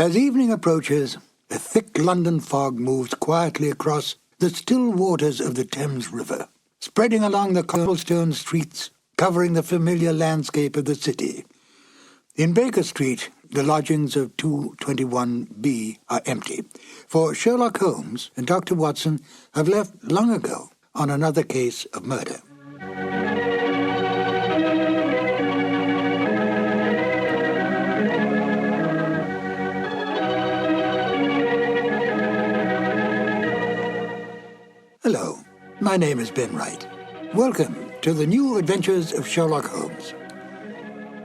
As evening approaches, a thick London fog moves quietly across the still waters of the Thames River, spreading along the cobblestone streets, covering the familiar landscape of the city. In Baker Street, the lodgings of 221B are empty, for Sherlock Holmes and Dr. Watson have left long ago on another case of murder. Hello, my name is Ben Wright. Welcome to the new adventures of Sherlock Holmes.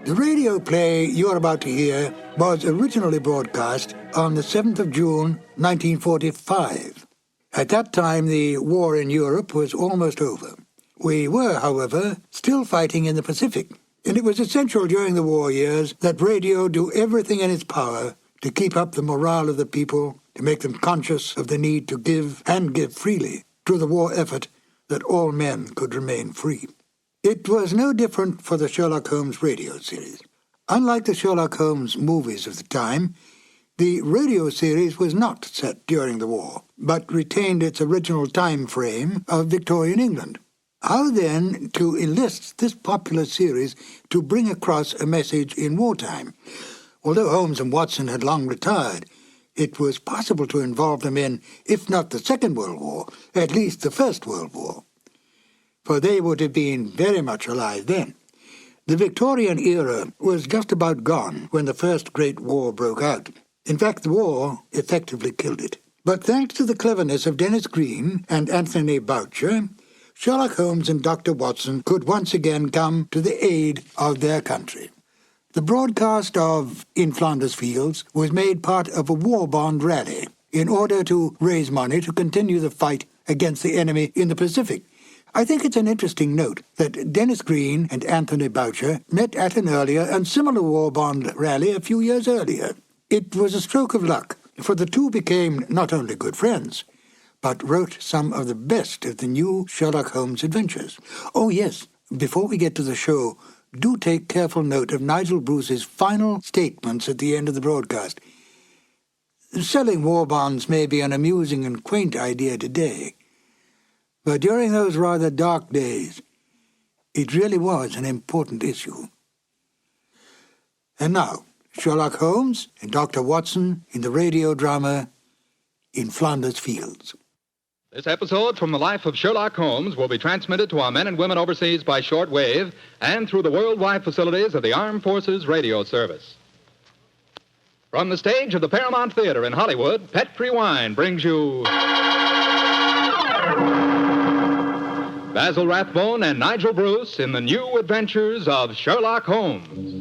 The radio play you're about to hear was originally broadcast on the 7th of June, 1945. At that time, the war in Europe was almost over. We were, however, still fighting in the Pacific, and it was essential during the war years that radio do everything in its power to keep up the morale of the people, to make them conscious of the need to give, and give freely, to the war effort that all men could remain free. It was no different for the Sherlock Holmes radio series. Unlike the Sherlock Holmes movies of the time, the radio series was not set during the war, but retained its original time frame of Victorian England. How then to enlist this popular series to bring across a message in wartime? Although Holmes and Watson had long retired, it was possible to involve them in, if not the Second World War, at least the First World War. For they would have been very much alive then. The Victorian era was just about gone when the First Great War broke out. In fact, the war effectively killed it. But thanks to the cleverness of Denis Green and Anthony Boucher, Sherlock Holmes and Dr. Watson could once again come to the aid of their country. The broadcast of In Flanders Fields was made part of a war bond rally in order to raise money to continue the fight against the enemy in the Pacific. I think it's an interesting note that Denis Green and Anthony Boucher met at an earlier and similar war bond rally a few years earlier. It was a stroke of luck, for the two became not only good friends, but wrote some of the best of the new Sherlock Holmes adventures. Oh yes, before we get to the show, do take careful note of Nigel Bruce's final statements at the end of the broadcast. Selling war bonds may be an amusing and quaint idea today, but during those rather dark days, it really was an important issue. And now, Sherlock Holmes and Dr. Watson in the radio drama In Flanders Fields. This episode from the life of Sherlock Holmes will be transmitted to our men and women overseas by short wave and through the worldwide facilities of the Armed Forces Radio Service. From the stage of the Paramount Theater in Hollywood, Petri Wine brings you Basil Rathbone and Nigel Bruce in the new adventures of Sherlock Holmes.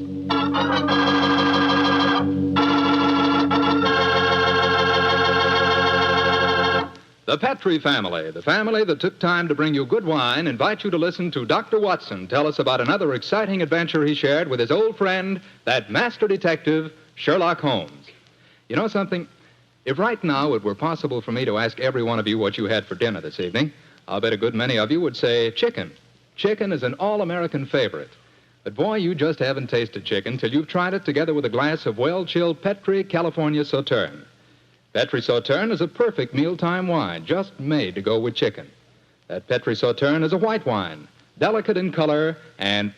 The Petri family, the family that took time to bring you good wine, invite you to listen to Dr. Watson tell us about another exciting adventure he shared with his old friend, that master detective, Sherlock Holmes. You know something? If right now it were possible for me to ask every one of you what you had for dinner this evening, I'll bet a good many of you would say chicken. Chicken is an all-American favorite. But boy, you just haven't tasted chicken till you've tried it together with a glass of well-chilled Petri California Sauterne. Petri Sauterne is a perfect mealtime wine, just made to go with chicken. That Petri Sauterne is a white wine, delicate in color, and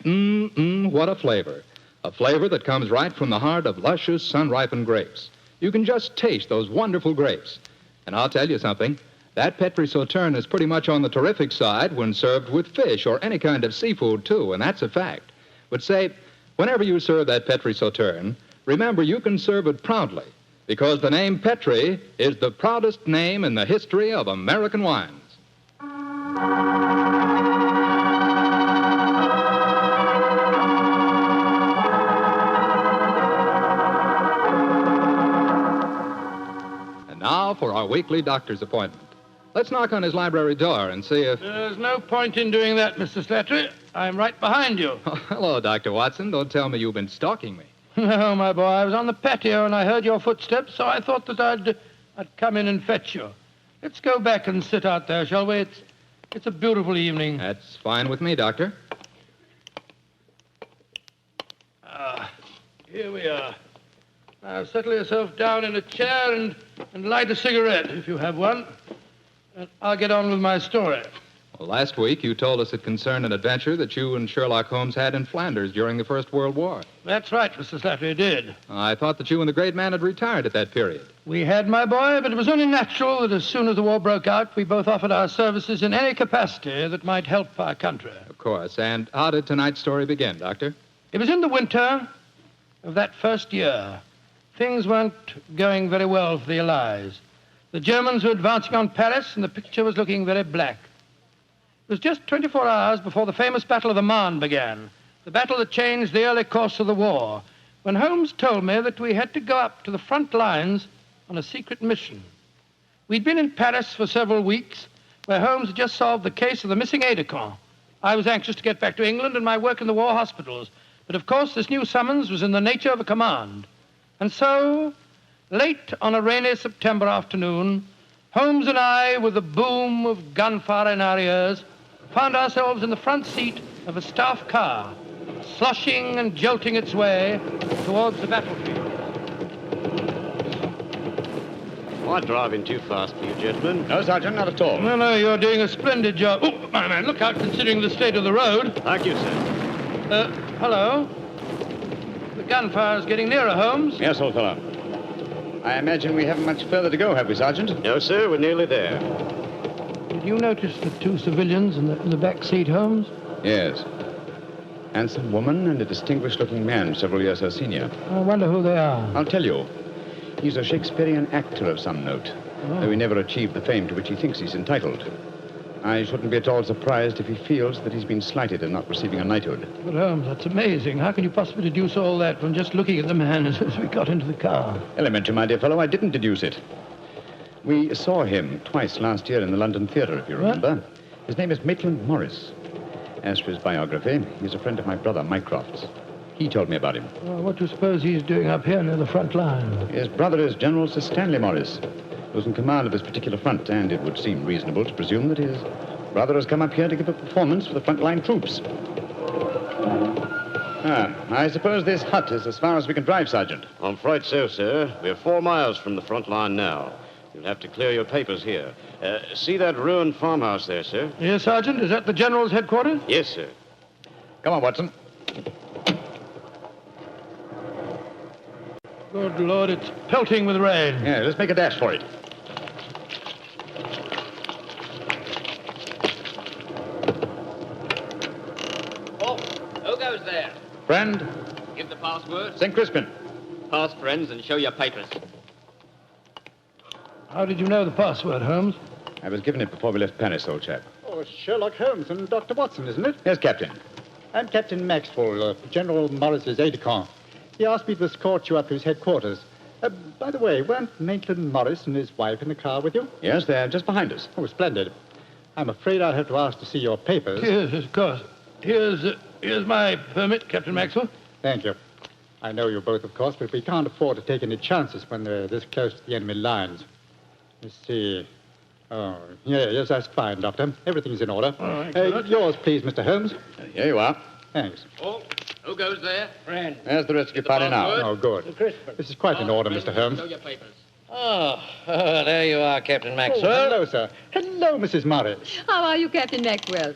what a flavor. A flavor that comes right from the heart of luscious, sun-ripened grapes. You can just taste those wonderful grapes. And I'll tell you something, that Petri Sauterne is pretty much on the terrific side when served with fish or any kind of seafood, too, and that's a fact. But say, whenever you serve that Petri Sauterne, remember you can serve it proudly, because the name Petri is the proudest name in the history of American wines. And now for our weekly doctor's appointment. Let's knock on his library door and see if... There's no point in doing that, Mr. Slattery. I'm right behind you. Oh, hello, Dr. Watson. Don't tell me you've been stalking me. No, my boy, I was on the patio and I heard your footsteps, so I thought that I'd come in and fetch you. Let's go back and sit out there, shall we? It's a beautiful evening. That's fine with me, Doctor. Here we are. Now, settle yourself down in a chair and light a cigarette, if you have one. And I'll get on with my story. Well, last week you told us it concerned an adventure that you and Sherlock Holmes had in Flanders during the First World War. That's right, Mr. Slattery, did. I thought that you and the great man had retired at that period. We had, my boy, but it was only natural that as soon as the war broke out, we both offered our services in any capacity that might help our country. Of course. And how did tonight's story begin, Doctor? It was in the winter of that first year. Things weren't going very well for the Allies. The Germans were advancing on Paris, and the picture was looking very black. It was just 24 hours before the famous Battle of the Marne began, the battle that changed the early course of the war, when Holmes told me that we had to go up to the front lines on a secret mission. We'd been in Paris for several weeks, where Holmes had just solved the case of the missing aide-de-camp. I was anxious to get back to England and my work in the war hospitals, but of course this new summons was in the nature of a command. And so, late on a rainy September afternoon, Holmes and I, with the boom of gunfire in our ears, found ourselves in the front seat of a staff car, sloshing and jolting its way towards the battlefield. Am I driving too fast for you, gentlemen? No, Sergeant, not at all. No, you're doing a splendid job. Oh, my man, look out, considering the state of the road. Thank you, sir. Hello? The gunfire's getting nearer, Holmes. Yes, old fellow. I imagine we haven't much further to go, have we, Sergeant? No, sir, we're nearly there. Did you notice the two civilians in the back seat, Holmes? Yes. Handsome woman and a distinguished-looking man, several years her senior. I wonder who they are. I'll tell you. He's a Shakespearean actor of some note, though he never achieved the fame to which he thinks he's entitled. I shouldn't be at all surprised if he feels that he's been slighted in not receiving a knighthood. But, Holmes, that's amazing. How can you possibly deduce all that from just looking at the man as we got into the car? Elementary, my dear fellow, I didn't deduce it. We saw him twice last year in the London Theatre, if you remember. What? His name is Maitland Morris. As for his biography, he's a friend of my brother, Mycroft's. He told me about him. Well, what do you suppose he's doing up here near the front line? His brother is General Sir Stanley Morris, who's in command of this particular front, and it would seem reasonable to presume that his brother has come up here to give a performance for the front-line troops. I suppose this hut is as far as we can drive, Sergeant. I'm afraid so, sir. We're 4 miles from the front line now. You'll have to clear your papers here. See that ruined farmhouse there, sir? Yes, Sergeant. Is that the General's headquarters? Yes, sir. Come on, Watson. Good Lord, it's pelting with rain. Yeah, let's make a dash for it. Oh, who goes there? Friend, Give the password. St. Crispin. Pass, friends, and show your papers. How did you know the password, Holmes? I was given it before we left Paris, old chap. Oh, Sherlock Holmes and Dr. Watson, isn't it? Yes, Captain. I'm Captain Maxwell, General Morris's aide-de-camp. He asked me to escort you up to his headquarters. By the way, weren't Maitland Morris and his wife in the car with you? Yes, they're just behind us. Oh, splendid. I'm afraid I'll have to ask to see your papers. Yes, of course. Here's my permit, Captain Maxwell. Thank you. I know you both, of course, but we can't afford to take any chances when they're this close to the enemy lines. Let's see. Oh, yes, that's fine, Doctor. Everything's in order. All right, yours, please, Mr. Holmes. Here you are. Thanks. Oh, who goes there? Friend. There's the rest of your party now. Oh, good. This is quite in order, Mr. Holmes. Show your papers. Oh, there you are, Captain Oh, Maxwell. hello, sir. Hello, Mrs. Morris. How are you, Captain Maxwell?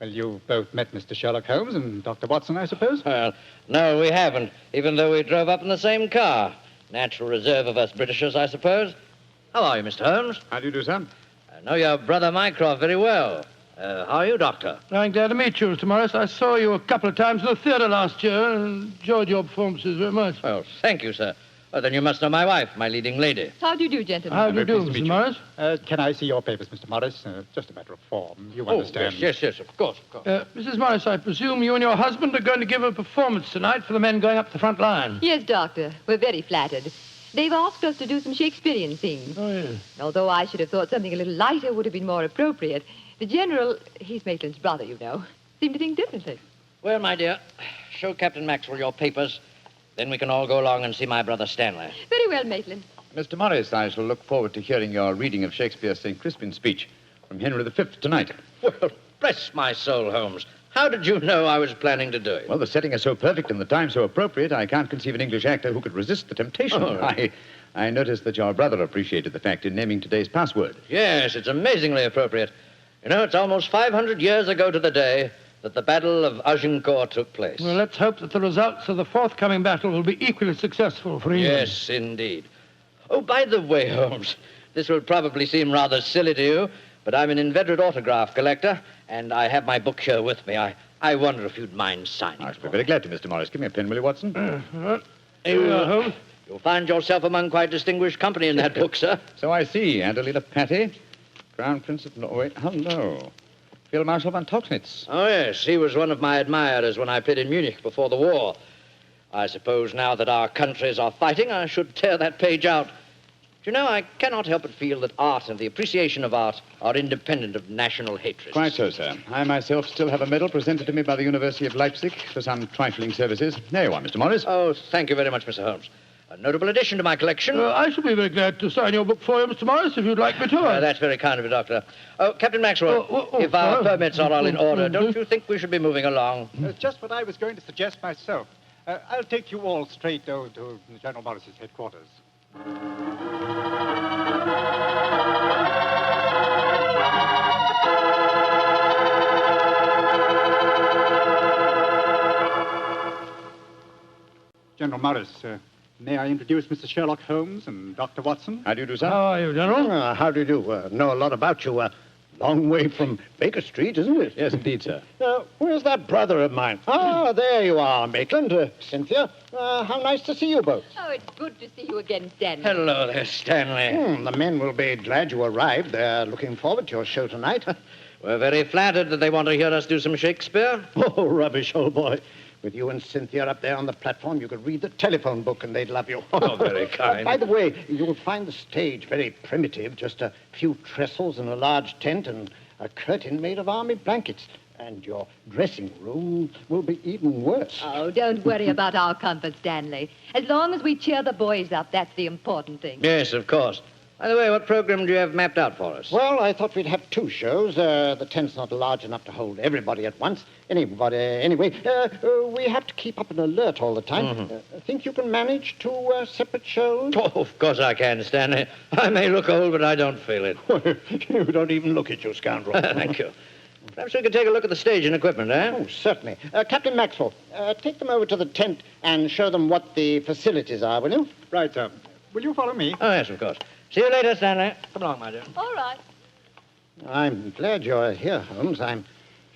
Well, you both met Mr. Sherlock Holmes and Dr. Watson, I suppose? Well, no, we haven't, even though we drove up in the same car. Natural reserve of us Britishers, I suppose. How are you, Mr. Holmes? How do you do, sir? I know your brother Mycroft very well. How are you, Doctor? I'm glad to meet you, Mr. Morris. I saw you a couple of times in the theatre last year and enjoyed your performances very much. Well, thank you, sir. Well, then you must know my wife, my leading lady. How do you do, gentlemen? How do you do, pleased to Mr. meet Morris? Can I see your papers, Mr. Morris? Just a matter of form. You understand. Yes, of course. Mrs. Morris, I presume you and your husband are going to give a performance tonight for the men going up the front line. Yes, Doctor. We're very flattered. They've asked us to do some Shakespearean scenes. Oh, yes. Although I should have thought something a little lighter would have been more appropriate. The General, he's Maitland's brother, you know, seemed to think differently. Well, my dear, show Captain Maxwell your papers. Then we can all go along and see my brother Stanley. Very well, Maitland. Mr. Morris, I shall look forward to hearing your reading of Shakespeare's St. Crispin's speech from Henry V tonight. Well, bless my soul, Holmes. How did you know I was planning to do it? Well, the setting is so perfect and the time so appropriate, I can't conceive an English actor who could resist the temptation. Oh. I noticed that your brother appreciated the fact in naming today's password. Yes, it's amazingly appropriate. You know, it's almost 500 years ago to the day that the Battle of Agincourt took place. Well, let's hope that the results of the forthcoming battle will be equally successful for England. Yes, indeed. Oh, by the way, Holmes, this will probably seem rather silly to you, but I'm an inveterate autograph collector, and I have my book here with me. I wonder if you'd mind signing. I should be very glad to, Mr. Morris. Give me a pen, will you, Watson? Here we are, Holmes. You'll find yourself among quite distinguished company in that book, sir. So I see. Adelina Patti, Crown Prince of Norway. Hello. Field Marshal von Tauchnitz. Oh, yes. He was one of my admirers when I played in Munich before the war. I suppose now that our countries are fighting, I should tear that page out. You know, I cannot help but feel that art and the appreciation of art are independent of national hatred. Quite so, sir. I myself still have a medal presented to me by the University of Leipzig for some trifling services. There you are, Mr. Morris. Oh, thank you very much, Mr. Holmes. A notable addition to my collection. I shall be very glad to sign your book for you, Mr. Morris, if you'd like me to. That's very kind of you, Doctor. Oh, Captain Maxwell, if our permits are all in order, don't you think we should be moving along? Just what I was going to suggest myself. I'll take you all straight over to General Morris's headquarters. General Morris, may I introduce Mr. Sherlock Holmes and Dr. Watson? How do you do, sir? How are you, General? How do you do? Know a lot about you. Long way from Baker Street, isn't it? Yes, indeed, sir. Where's that brother of mine? Ah, there you are, Maitland. Cynthia, how nice to see you both. Oh, it's good to see you again, Stanley. Hello there, Stanley. The men will be glad you arrived. They're looking forward to your show tonight. We're very flattered that they want to hear us do some Shakespeare. Oh, rubbish, old boy. With you and Cynthia up there on the platform, you could read the telephone book and they'd love you. Oh, very kind. By the way, you'll find the stage very primitive, just a few trestles and a large tent and a curtain made of army blankets. And your dressing room will be even worse. Oh, don't worry about our comfort, Stanley. As long as we cheer the boys up, that's the important thing. Yes, of course. By the way, what program do you have mapped out for us? Well, I thought we'd have two shows. The tent's not large enough to hold everybody at once. Anyway, we have to keep up an alert all the time. Think you can manage two separate shows? Oh, of course I can, Stanley. I may look old, but I don't feel it. You don't even look at you, scoundrel. Thank you. Perhaps we could take a look at the stage and equipment, eh? Oh, certainly. Captain Maxwell, take them over to the tent and show them what the facilities are, will you? Right, sir. Will you follow me? Oh, yes, of course. See you later, Stanley. Come along, my dear. All right. I'm glad you're here, Holmes. I'm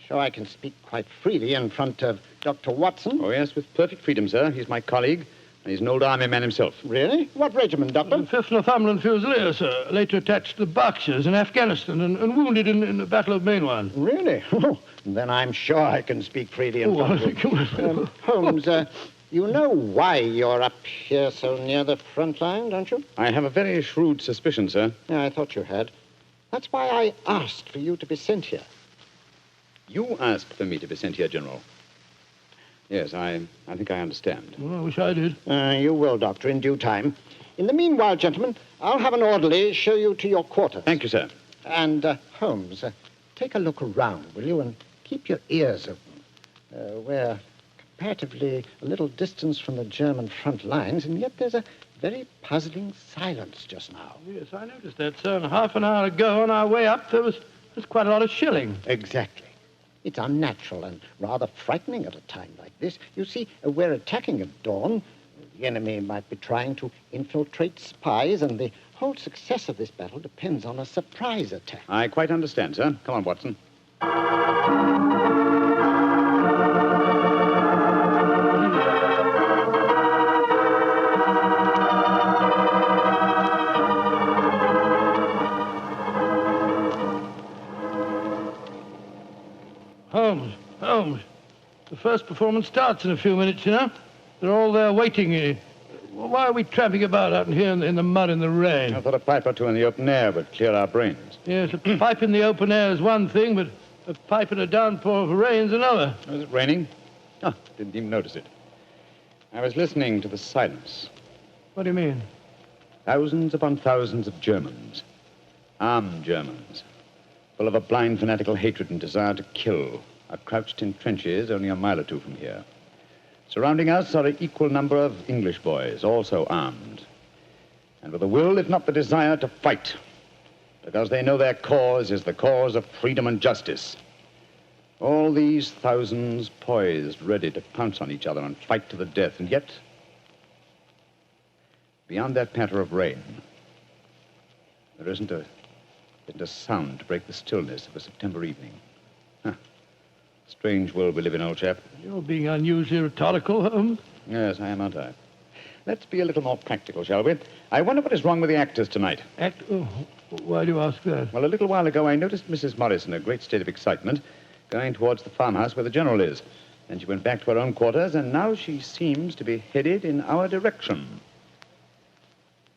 sure I can speak quite freely in front of Dr. Watson. Oh, yes, with perfect freedom, sir. He's my colleague, and he's an old army man himself. Really? What regiment, Doctor? The 5th Northumberland Fusiliers, sir. Later attached to the Berkshires in Afghanistan and wounded in the Battle of Mainwan. Really? Oh, then I'm sure I can speak freely in front of you. Holmes, you know why you're up here so near the front line, don't you? I have a very shrewd suspicion, sir. Yeah, I thought you had. That's why I asked for you to be sent here. You asked for me to be sent here, General. Yes, I think I understand. Well, I wish I did. You will, Doctor, in due time. In the meanwhile, gentlemen, I'll have an orderly show you to your quarters. Thank you, sir. And, Holmes, take a look around, will you, and keep your ears open. We're comparatively a little distance from the German front lines, and yet there's a very puzzling silence just now. Yes, I noticed that, sir. And half an hour ago, on our way up, there's quite a lot of shelling. Exactly. It's unnatural and rather frightening at a time like this. You see, we're attacking at dawn. The enemy might be trying to infiltrate spies, and the whole success of this battle depends on a surprise attack. I quite understand, sir. Come on, Watson. Holmes, the first performance starts in a few minutes, you know. They're all there waiting. Why are we tramping about out here in the mud and the rain? I thought a pipe or two in the open air would clear our brains. Yes, a pipe in the open air is one thing, but a pipe in a downpour of rain's another. Was it raining? Oh, didn't even notice it. I was listening to the silence. What do you mean? Thousands upon thousands of Germans. Armed Germans. Full of a blind fanatical hatred and desire to kill. are crouched in trenches only a mile or two from here. Surrounding us are an equal number of English boys, also armed, and with a will, if not the desire, to fight, because they know their cause is the cause of freedom and justice. All these thousands poised, ready to pounce on each other and fight to the death, and yet, beyond that patter of rain, there isn't a sound to break the stillness of a September evening. Strange world we live in, old chap. You're being unusually rhetorical, Holmes. Yes, I am, aren't I? Let's be a little more practical, shall we? I wonder what is wrong with the actors tonight. Oh, why do you ask that? Well, a little while ago, I noticed Mrs. Morris in a great state of excitement, going towards the farmhouse where the General is. Then she went back to her own quarters, and now she seems to be headed in our direction.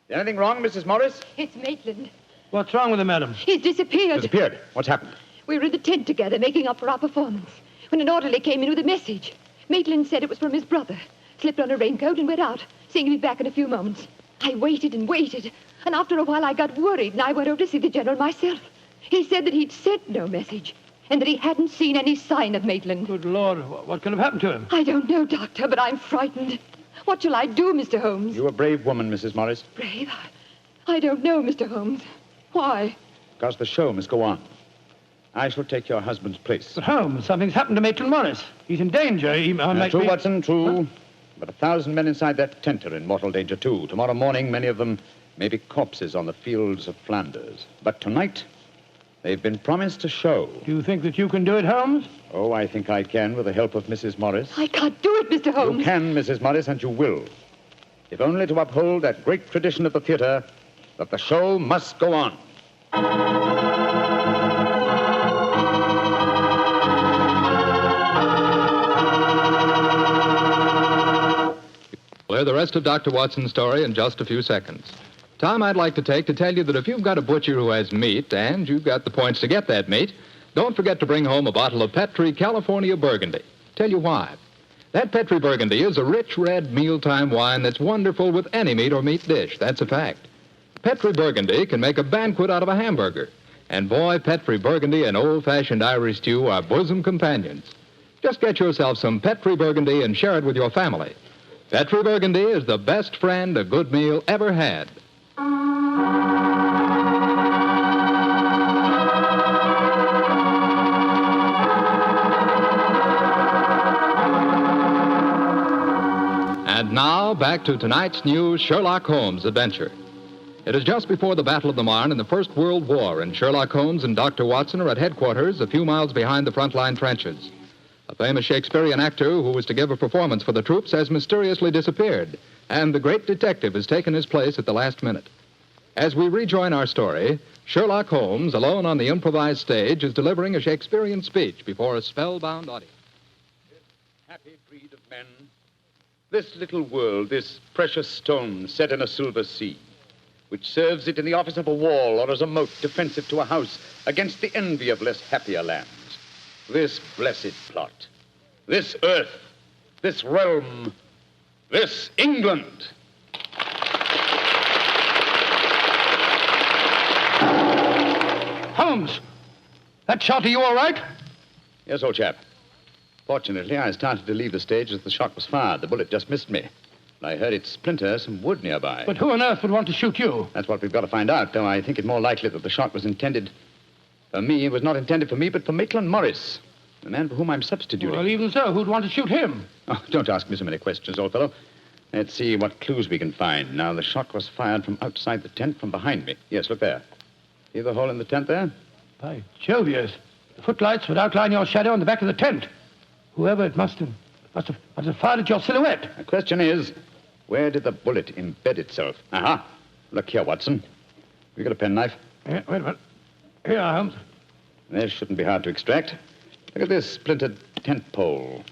Is anything wrong, Mrs. Morris? It's Maitland. What's wrong with him, madam? He's disappeared. Disappeared? What's happened? We were in the tent together, making up for our performance, when an orderly came in with a message. Maitland said it was from his brother, slipped on a raincoat and went out, saying he'd be back in a few moments. I waited and waited, and after a while I got worried, and I went over to see the General myself. He said that he'd sent no message, and that he hadn't seen any sign of Maitland. Good Lord, what could have happened to him? I don't know, Doctor, but I'm frightened. What shall I do, Mr. Holmes? You're a brave woman, Mrs. Morris. Brave? I don't know, Mr. Holmes. Why? Because the show must go on. I shall take your husband's place. But Holmes, something's happened to Maitland Morris. He's in danger. He might True, be... Watson, true. Huh? But 1,000 men inside that tent are in mortal danger, too. Tomorrow morning, many of them may be corpses on the fields of Flanders. But tonight, they've been promised a show. Do you think that you can do it, Holmes? Oh, I think I can, with the help of Mrs. Morris. I can't do it, Mr. Holmes. You can, Mrs. Morris, and you will. If only to uphold that great tradition of the theater, that the show must go on. We'll hear the rest of Dr. Watson's story in just a few seconds. Time I'd like to take to tell you that if you've got a butcher who has meat and you've got the points to get that meat, don't forget to bring home a bottle of Petri California Burgundy. Tell you why. That Petri Burgundy is a rich red mealtime wine that's wonderful with any meat or meat dish. That's a fact. Petri Burgundy can make a banquet out of a hamburger. And boy, Petri Burgundy and old-fashioned Irish stew are bosom companions. Just get yourself some Petri Burgundy and share it with your family. Petri Burgundy is the best friend a good meal ever had. And now, back to tonight's new Sherlock Holmes adventure. It is just before the Battle of the Marne in the First World War, and Sherlock Holmes and Dr. Watson are at headquarters a few miles behind the front-line trenches. A famous Shakespearean actor who was to give a performance for the troops has mysteriously disappeared, and the great detective has taken his place at the last minute. As we rejoin our story, Sherlock Holmes, alone on the improvised stage, is delivering a Shakespearean speech before a spellbound audience. This happy breed of men, this little world, this precious stone set in a silver sea, which serves it in the office of a wall or as a moat defensive to a house against the envy of less happier lands. This blessed plot, this earth, this realm, this England. Holmes! That shot, are you all right? Yes, old chap. Fortunately, I started to leave the stage as the shot was fired. The bullet just missed me. I heard it splinter some wood nearby. But who on earth would want to shoot you? That's what we've got to find out, though I think it more likely that the shot was intended for me. It was not intended for me, but for Maitland Morris, the man for whom I'm substituting. Well, even so, who'd want to shoot him? Oh, don't ask me so many questions, old fellow. Let's see what clues we can find. Now, the shot was fired from outside the tent from behind me. Yes, look there. See the hole in the tent there? By Jove, yes. The footlights would outline your shadow on the back of the tent. Whoever it must have fired at your silhouette. The question is, where did the bullet embed itself? Aha. Look here, Watson. You got a penknife? Yeah, wait a minute. Here, Holmes. This shouldn't be hard to extract. Look at this splintered tent pole.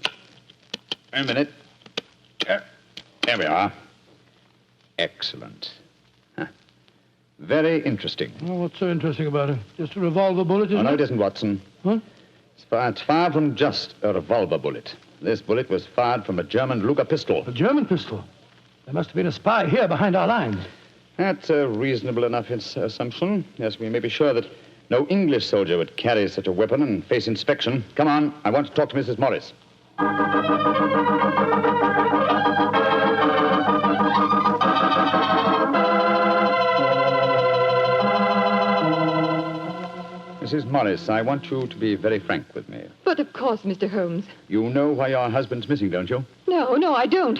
Wait a minute. There we are. Excellent. Huh. Very interesting. Well, what's so interesting about it? Just a revolver bullet, isn't it? No, it isn't, Watson. Huh? It's far from just a revolver bullet. This bullet was fired from a German Luger pistol. A German pistol? There must have been a spy here behind our lines. That's a reasonable enough assumption. Yes, we may be sure that No English soldier would carry such a weapon and face inspection. Come on, I want to talk to Mrs. Morris. Mrs. Morris, I want you to be very frank with me. But of course, Mr. Holmes. You know why your husband's missing, don't you? No, I don't.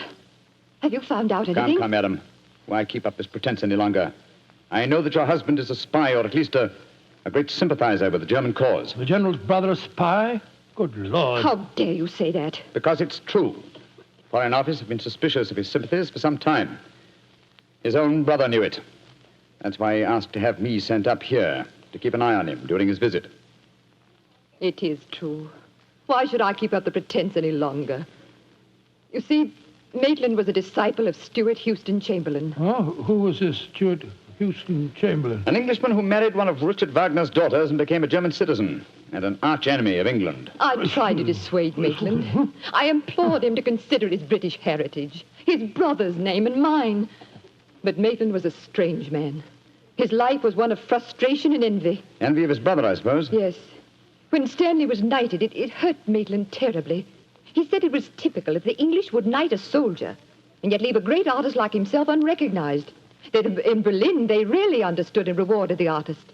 Have you found out anything? Come, madam. Why keep up this pretense any longer? I know that your husband is a spy, or at least a great sympathizer with the German cause. The General's brother a spy? Good Lord. How dare you say that? Because it's true. Foreign Office have been suspicious of his sympathies for some time. His own brother knew it. That's why he asked to have me sent up here to keep an eye on him during his visit. It is true. Why should I keep up the pretense any longer? You see, Maitland was a disciple of Stuart Houston Chamberlain. Oh, who was this Stuart Houston Chamberlain? An Englishman who married one of Richard Wagner's daughters and became a German citizen, and an arch-enemy of England. I tried to dissuade Maitland. I implored him to consider his British heritage, his brother's name and mine. But Maitland was a strange man. His life was one of frustration and envy. Envy of his brother, I suppose? Yes. When Stanley was knighted, it hurt Maitland terribly. He said it was typical if the English would knight a soldier and yet leave a great artist like himself unrecognized. That in Berlin, they really understood and rewarded the artist.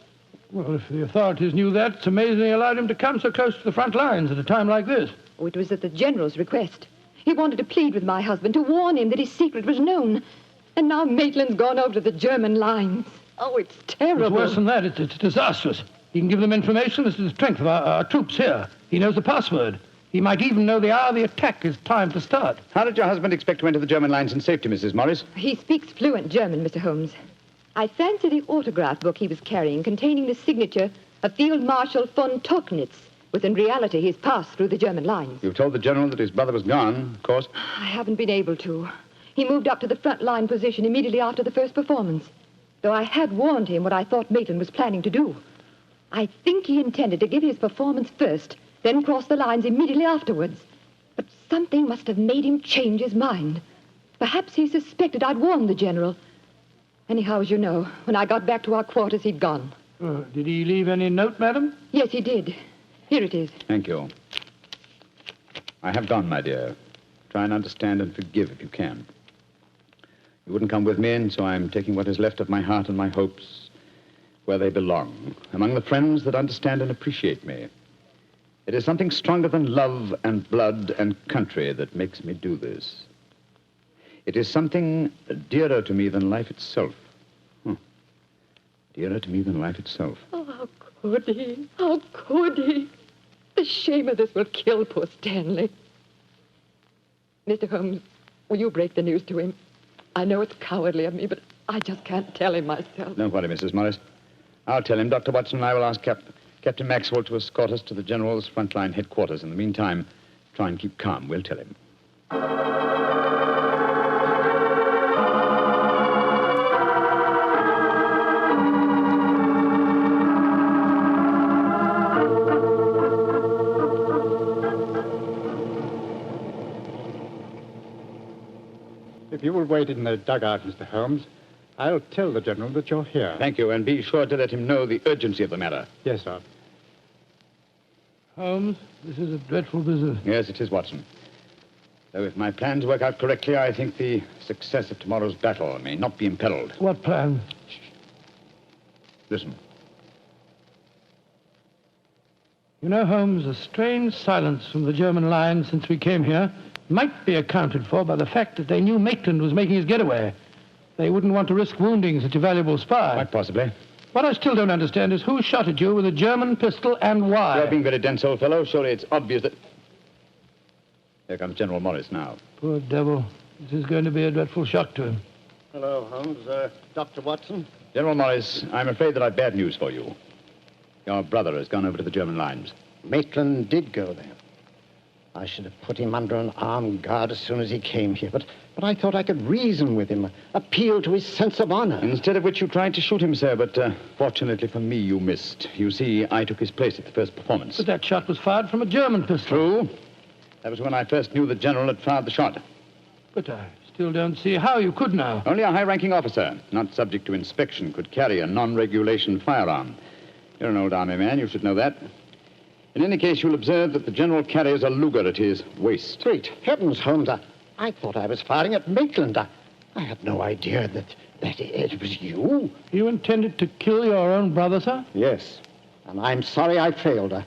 Well, if the authorities knew that, it's amazing they allowed him to come so close to the front lines at a time like this. Oh, it was at the general's request. He wanted to plead with my husband, to warn him that his secret was known. And now Maitland's gone over to the German lines. Oh, it's terrible. It's worse than that. It's disastrous. He can give them information as to the strength of our troops here. He knows the password. He might even know the hour the attack is timed to start. How did your husband expect to enter the German lines in safety, Mrs. Morris? He speaks fluent German, Mr. Holmes. I fancy the autograph book he was carrying containing the signature of Field Marshal von Tauchnitz was in reality his pass through the German lines. You told the general that his brother was gone, of course. I haven't been able to. He moved up to the front line position immediately after the first performance, though I had warned him what I thought Maitland was planning to do. I think he intended to give his performance first, then cross the lines immediately afterwards. But something must have made him change his mind. Perhaps he suspected I'd warned the general. Anyhow, as you know, when I got back to our quarters, he'd gone. Did he leave any note, madam? Yes, he did. Here it is. Thank you. I have gone, my dear. Try and understand and forgive if you can. You wouldn't come with me, and so I'm taking what is left of my heart and my hopes where they belong, among the friends that understand and appreciate me. It is something stronger than love and blood and country that makes me do this. It is something dearer to me than life itself. Dearer to me than life itself. Oh, how could he? How could he? The shame of this will kill poor Stanley. Mr. Holmes, will you break the news to him? I know it's cowardly of me, but I just can't tell him myself. Don't worry, Mrs. Morris. I'll tell him. Dr. Watson and I will ask Captain Maxwell to escort us to the General's frontline headquarters. In the meantime, try and keep calm. We'll tell him. If you will wait in the dugout, Mr. Holmes, I'll tell the General that you're here. Thank you, and be sure to let him know the urgency of the matter. Yes, sir. Holmes, this is a dreadful business. Yes, it is, Watson. Though if my plans work out correctly, I think the success of tomorrow's battle may not be imperiled. What plan? Listen. You know, Holmes, a strange silence from the German line since we came here might be accounted for by the fact that they knew Maitland was making his getaway. They wouldn't want to risk wounding such a valuable spy. Quite possibly. What I still don't understand is who shot at you with a German pistol and why. You're being very dense, old fellow. Surely it's obvious that... Here comes General Morris now. Poor devil. This is going to be a dreadful shock to him. Hello, Holmes. Dr. Watson? General Morris, I'm afraid that I've bad news for you. Your brother has gone over to the German lines. Maitland did go there. I should have put him under an armed guard as soon as he came here, but I thought I could reason with him, appeal to his sense of honor. Instead of which you tried to shoot him, sir, but fortunately for me, you missed. You see, I took his place at the first performance. But that shot was fired from a German pistol. True. That was when I first knew the general had fired the shot. But I still don't see how you could now. Only a high-ranking officer, not subject to inspection, could carry a non-regulation firearm. You're an old army man. You should know that. In any case, you'll observe that the general carries a Luger at his waist. Great heavens, Holmes. I thought I was firing at Maitland. I had no idea that it was you. You intended to kill your own brother, sir? Yes, and I'm sorry I failed. I'd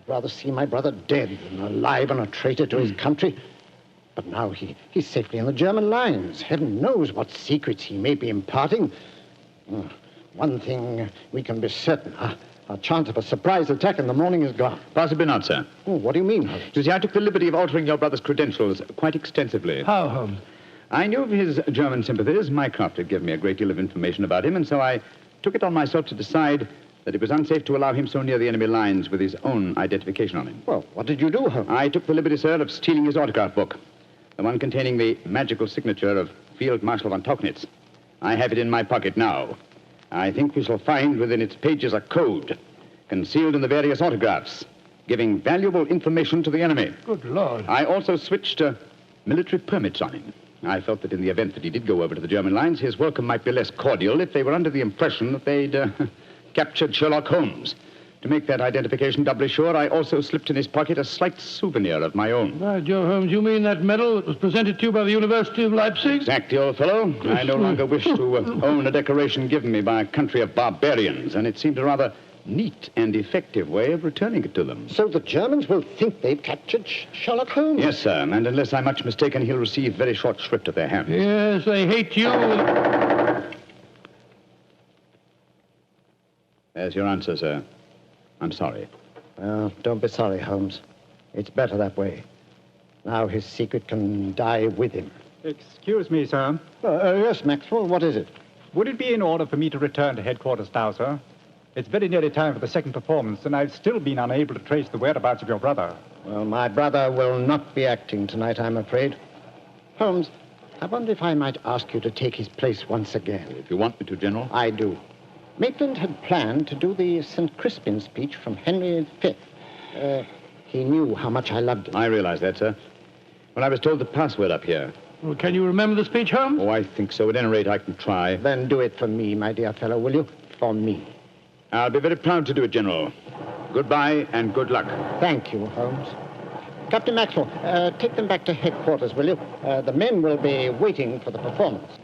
rather see my brother dead than alive and a traitor to his country. But now he's safely in the German lines. Heaven knows what secrets he may be imparting. One thing we can be certain. Our chance of a surprise attack in the morning is gone. Possibly not, sir. Oh, what do you mean, Holmes? You see, I took the liberty of altering your brother's credentials quite extensively. How, Holmes? I knew of his German sympathies. Mycroft had given me a great deal of information about him, and so I took it on myself to decide that it was unsafe to allow him so near the enemy lines with his own identification on him. Well, what did you do, Holmes? I took the liberty, sir, of stealing his autograph book, the one containing the magical signature of Field Marshal von Tauchnitz. I have it in my pocket now. I think we shall find within its pages a code concealed in the various autographs, giving valuable information to the enemy. Good Lord. I also switched military permits on him. I felt that in the event that he did go over to the German lines, his welcome might be less cordial if they were under the impression that they'd captured Sherlock Holmes. To make that identification doubly sure, I also slipped in his pocket a slight souvenir of my own. By Joe, Holmes, you mean that medal that was presented to you by the University of Leipzig? Exactly, old fellow. I no longer wish to own a decoration given me by a country of barbarians, and it seemed a rather neat and effective way of returning it to them. So the Germans will think they've captured Sherlock Holmes? Yes, sir, and unless I'm much mistaken, he'll receive very short shrift at their hands. Yes, they hate you. There's your answer, sir. I'm sorry. Well, don't be sorry, Holmes. It's better that way. Now his secret can die with him. Excuse me, sir. Yes, Maxwell, what is it? Would it be in order for me to return to headquarters now, sir? It's very nearly time for the second performance, and I've still been unable to trace the whereabouts of your brother. Well, my brother will not be acting tonight, I'm afraid. Holmes, I wonder if I might ask you to take his place once again. If you want me to, General. I do. Maitland had planned to do the St. Crispin speech from Henry V. He knew how much I loved him. I realize that, sir. When I was told the password up here. Well, can you remember the speech, Holmes? Oh, I think so. At any rate, I can try. Then do it for me, my dear fellow, will you? For me. I'll be very proud to do it, General. Goodbye and good luck. Thank you, Holmes. Captain Maxwell, take them back to headquarters, will you? The men will be waiting for the performance.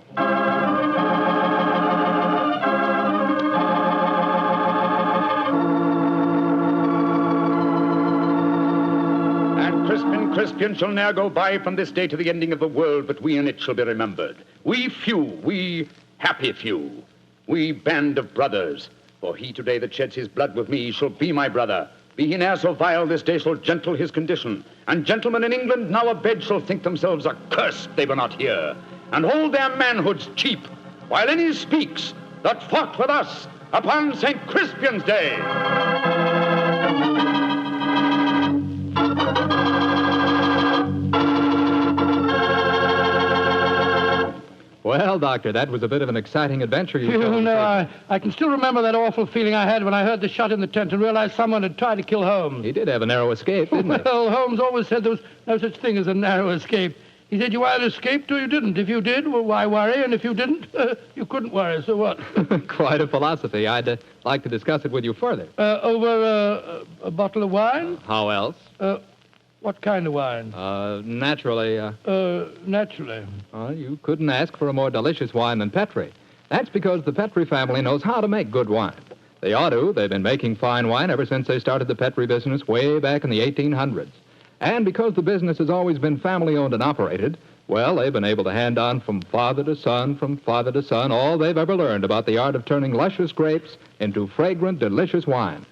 Crispian shall ne'er go by from this day to the ending of the world, but we in it shall be remembered. We few, we happy few, we band of brothers. For he today that sheds his blood with me shall be my brother. Be he ne'er so vile, this day shall gentle his condition. And gentlemen in England now abed shall think themselves accursed they were not here, and hold their manhoods cheap, while any speaks that fought with us upon St. Crispian's Day. Well, Doctor, that was a bit of an exciting adventure you You told. know, I can still remember that awful feeling I had when I heard the shot in the tent and realized someone had tried to kill Holmes. He did have a narrow escape, didn't he? Well, Holmes always said there was no such thing as a narrow escape. He said you either escaped or you didn't. If you did, well, why worry? And if you didn't, you couldn't worry. So what? Quite a philosophy. I'd like to discuss it with you further. Over a bottle of wine? How else? What kind of wine? Naturally. Naturally. You couldn't ask for a more delicious wine than Petri. That's because the Petri family knows how to make good wine. They ought to. They've been making fine wine ever since they started the Petri business way back in the 1800s. And because the business has always been family-owned and operated, well, they've been able to hand on from father to son, all they've ever learned about the art of turning luscious grapes into fragrant, delicious wine.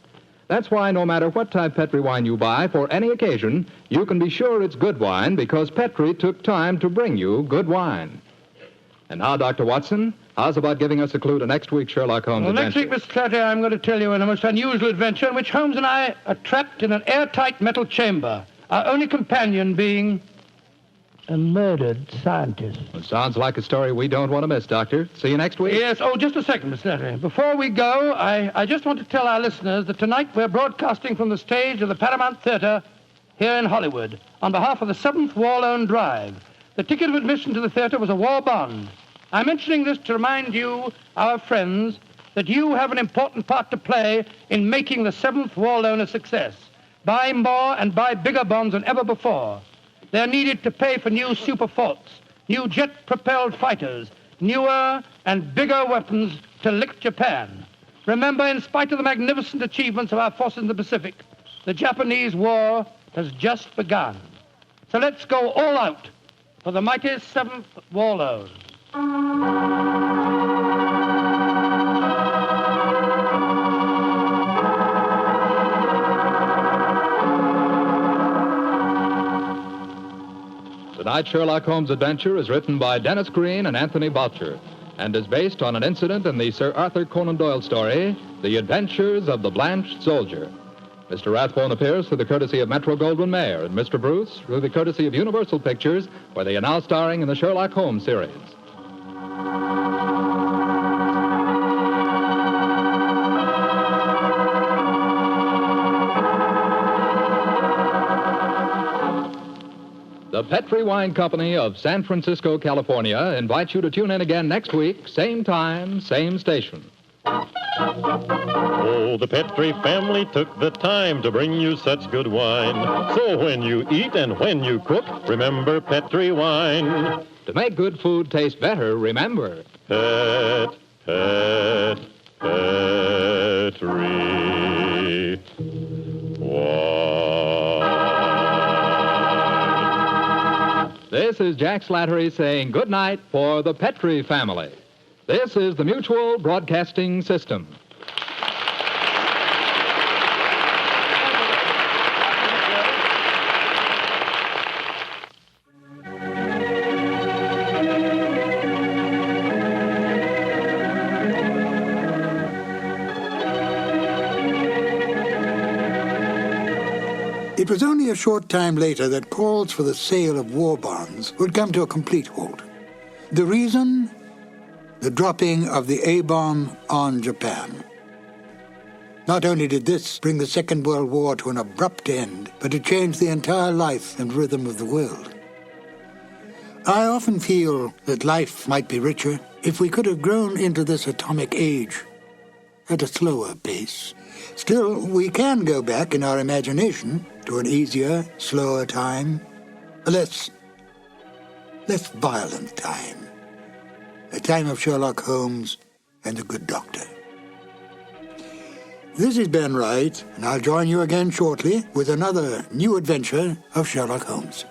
That's why no matter what type Petri wine you buy for any occasion, you can be sure it's good wine because Petri took time to bring you good wine. And now, Dr. Watson, how's about giving us a clue to next week's Sherlock Holmes adventure? Next week, Mr. Clatter, I'm going to tell you in a most unusual adventure in which Holmes and I are trapped in an airtight metal chamber, our only companion being a murdered scientist. Well, sounds like a story we don't want to miss, Doctor. See you next week. Yes. Oh, just a second, Mr. Clatter. Before we go, I just want to tell our listeners that tonight we're broadcasting from the stage of the Paramount Theater here in Hollywood on behalf of the 7th War Loan Drive. The ticket of admission to the theater was a war bond. I'm mentioning this to remind you, our friends, that you have an important part to play in making the 7th war loan a success. Buy more and buy bigger bonds than ever before. They're needed to pay for new super forts, new jet-propelled fighters, newer and bigger weapons to lick Japan. Remember, in spite of the magnificent achievements of our forces in the Pacific, the Japanese war has just begun. So let's go all out for the mighty 7th war loan. Tonight's Sherlock Holmes adventure is written by Dennis Green and Anthony Boucher and is based on an incident in the Sir Arthur Conan Doyle story, The Adventures of the Blanched Soldier. Mr. Rathbone appears through the courtesy of Metro-Goldwyn-Mayer, and Mr. Bruce through the courtesy of Universal Pictures, where they are now starring in the Sherlock Holmes series. The Petri Wine Company of San Francisco, California, invites you to tune in again next week, same time, same station. Oh, the Petri family took the time to bring you such good wine. So when you eat and when you cook, remember Petri wine. To make good food taste better, remember... Petri wine. This is Jack Slattery saying good night for the Petri family. This is the Mutual Broadcasting System. It was only a short time later that calls for the sale of war bonds would come to a complete halt. The reason? The dropping of the A-bomb on Japan. Not only did this bring the Second World War to an abrupt end, but it changed the entire life and rhythm of the world. I often feel that life might be richer if we could have grown into this atomic age at a slower pace. Still, we can go back in our imagination to an easier, slower time, a less violent time. A time of Sherlock Holmes and the good doctor. This is Ben Wright, and I'll join you again shortly with another new adventure of Sherlock Holmes.